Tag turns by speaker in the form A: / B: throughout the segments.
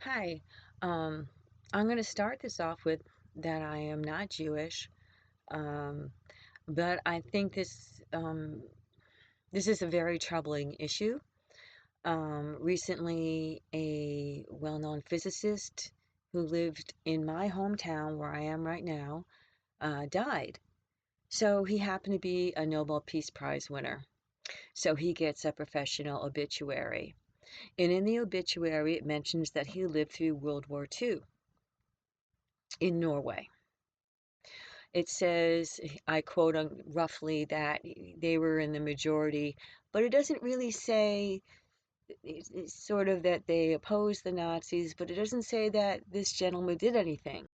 A: Hi, um, I'm going to start this off with that I am not Jewish, um, but I think this is a very troubling issue. Recently, a well-known physicist who lived in my hometown where I am right now died. So he happened to be a Nobel Peace Prize winner. So he gets a professional obituary. And in the obituary, it mentions that he lived through World War II in Norway. It says, I quote roughly, that they were in the majority, but it doesn't really say, it's sort of that they opposed the Nazis, but it doesn't say that this gentleman did anything.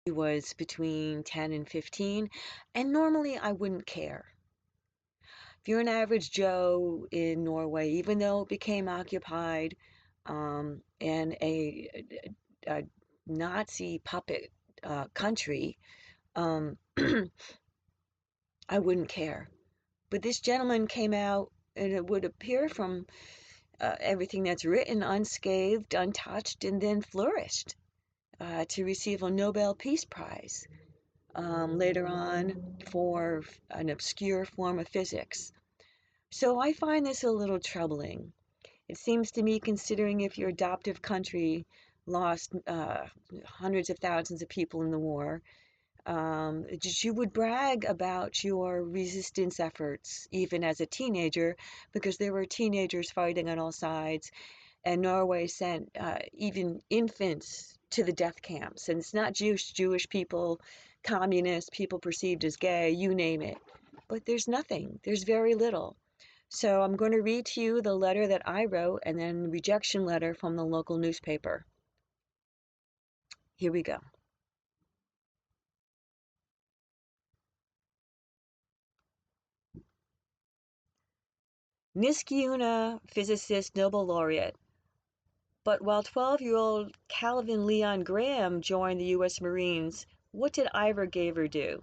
A: He was between 10 and 15, and normally I wouldn't care. If you're an average Joe in Norway, even though it became occupied and a Nazi puppet country, um, I wouldn't care. But this gentleman came out, and it would appear from everything that's written, unscathed, untouched, and then flourished to receive a Nobel Peace Prize later on for an obscure form of physics. So I find this a little troubling. It seems to me, considering if your adoptive country lost hundreds of thousands of people in the war, just you would brag about your resistance efforts even as a teenager, because there were teenagers fighting on all sides, and Norway sent even infants to the death camps. And it's not Jewish people, communists, people perceived as gay, you name it. But there's nothing, there's very little. So I'm going to read to you the letter that I wrote and then the rejection letter from the local newspaper. Here we go. Niskiuna physicist Nobel laureate. But while 12-year-old Calvin Leon Graham joined the U.S. Marines, what did Ivor Gaver do?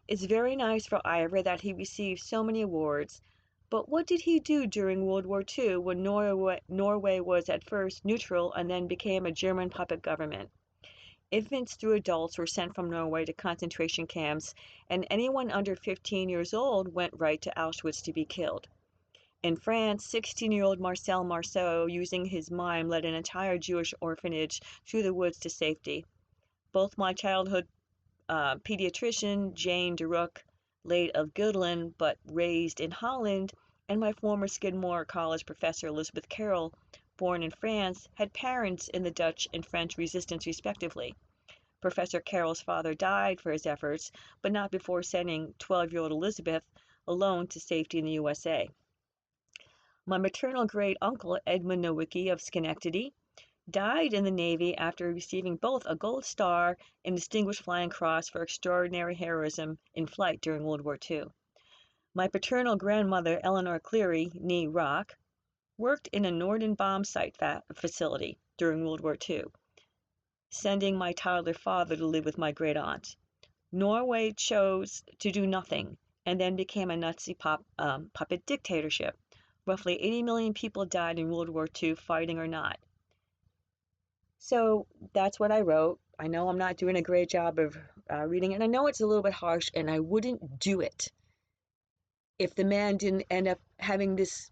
A: It's very nice for Ivor that he received so many awards, but what did he do during World War II when Norway was at first neutral and then became a German puppet government? Infants through adults were sent from Norway to concentration camps, and anyone under 15 years old went right to Auschwitz to be killed. In France, 16-year-old Marcel Marceau, using his mime, led an entire Jewish orphanage through the woods to safety. Both my childhood pediatrician, Jane DeRook, late of Gilden but raised in Holland, and my former Skidmore College professor, Elizabeth Carroll, born in France, had parents in the Dutch and French resistance respectively. Professor Carroll's father died for his efforts, but not before sending 12-year-old Elizabeth alone to safety in the USA. My maternal great-uncle, Edmund Nowicki of Schenectady, died in the Navy after receiving both a Gold Star and Distinguished Flying Cross for extraordinary heroism in flight during World War II. My paternal grandmother, Eleanor Cleary, née Rock, worked in a Norden bomb site facility during World War II, sending my toddler father to live with my great-aunt. Norway chose to do nothing and then became a Nazi puppet dictatorship. Roughly 80 million people died in World War II, fighting or not. So that's what I wrote. I know I'm not doing a great job of reading it, and I know it's a little bit harsh, and I wouldn't do it if the man didn't end up having this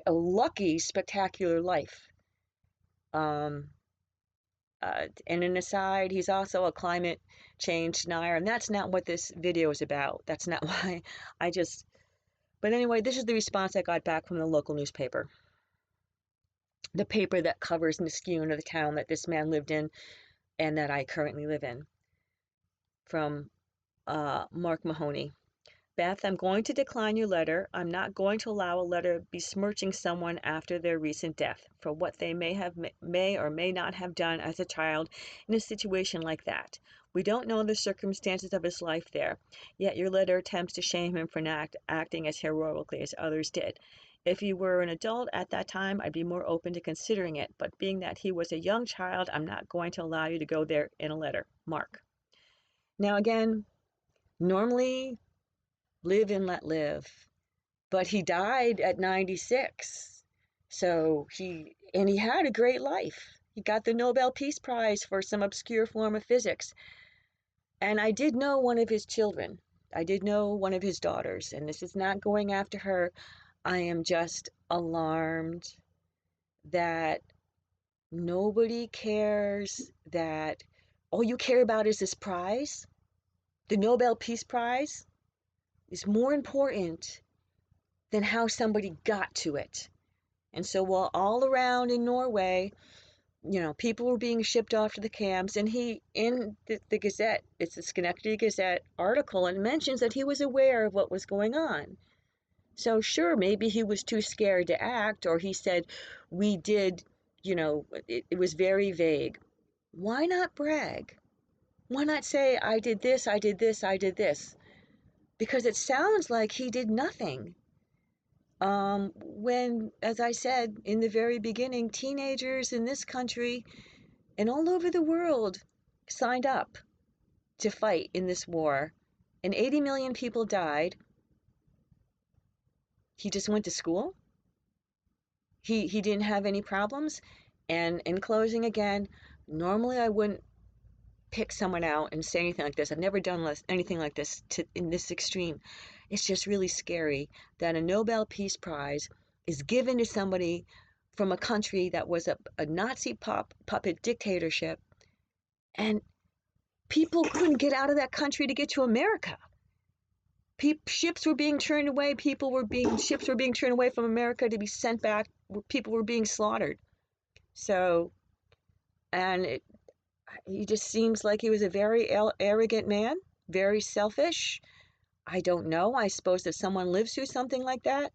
A: a lucky, spectacular life. And an aside, he's also a climate change denier, and that's not what this video is about. That's not why I just... But anyway, this is the response I got back from the local newspaper. The paper that covers Niskayuna, the town that this man lived in and that I currently live in. From Mark Mahoney. Beth, I'm going to decline your letter. I'm not going to allow a letter besmirching someone after their recent death for what they may or may not have done as a child in a situation like that. We don't know the circumstances of his life there, yet your letter attempts to shame him for not acting as heroically as others did. If he were an adult at that time, I'd be more open to considering it, but being that he was a young child, I'm not going to allow you to go there in a letter. Mark. Now again, normally live and let live. But he died at 96. So he had a great life. He got the Nobel Peace Prize for some obscure form of physics. And I did know one of his children. I did know one of his daughters, and this is not going after her. I am just alarmed that nobody cares, that all you care about is this prize. The Nobel Peace Prize is more important than how somebody got to it. And so while all around in Norway, people were being shipped off to the camps, and he, in the Gazette, it's the Schenectady Gazette article, and mentions that he was aware of what was going on. So sure, maybe he was too scared to act, or he said, we did, it was very vague. Why not brag? Why not say, I did this, I did this, I did this? Because it sounds like he did nothing. When, as I said in the very beginning, teenagers in this country and all over the world signed up to fight in this war, and 80 million people died. He just went to school. He didn't have any problems. And in closing again, normally I wouldn't pick someone out and say anything like this. I've never done anything like this in this extreme. It's just really scary that a Nobel Peace Prize is given to somebody from a country that was a Nazi puppet dictatorship, and people couldn't get out of that country to get to America. Ships were being turned away. Ships were being turned away from America to be sent back. People were being slaughtered. So, and he just seems like he was a very arrogant man, very selfish. I don't know. I suppose if someone lives through something like that,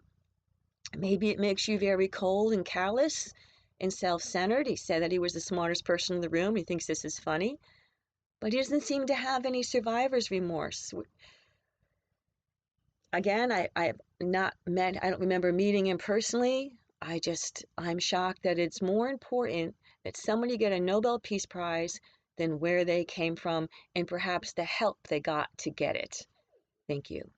A: maybe it makes you very cold and callous and self-centered. He said that he was the smartest person in the room. He thinks this is funny, but he doesn't seem to have any survivor's remorse. Again, I've not met, I don't remember meeting him personally. I'm shocked that it's more important that somebody get a Nobel Peace Prize than where they came from and perhaps the help they got to get it. Thank you.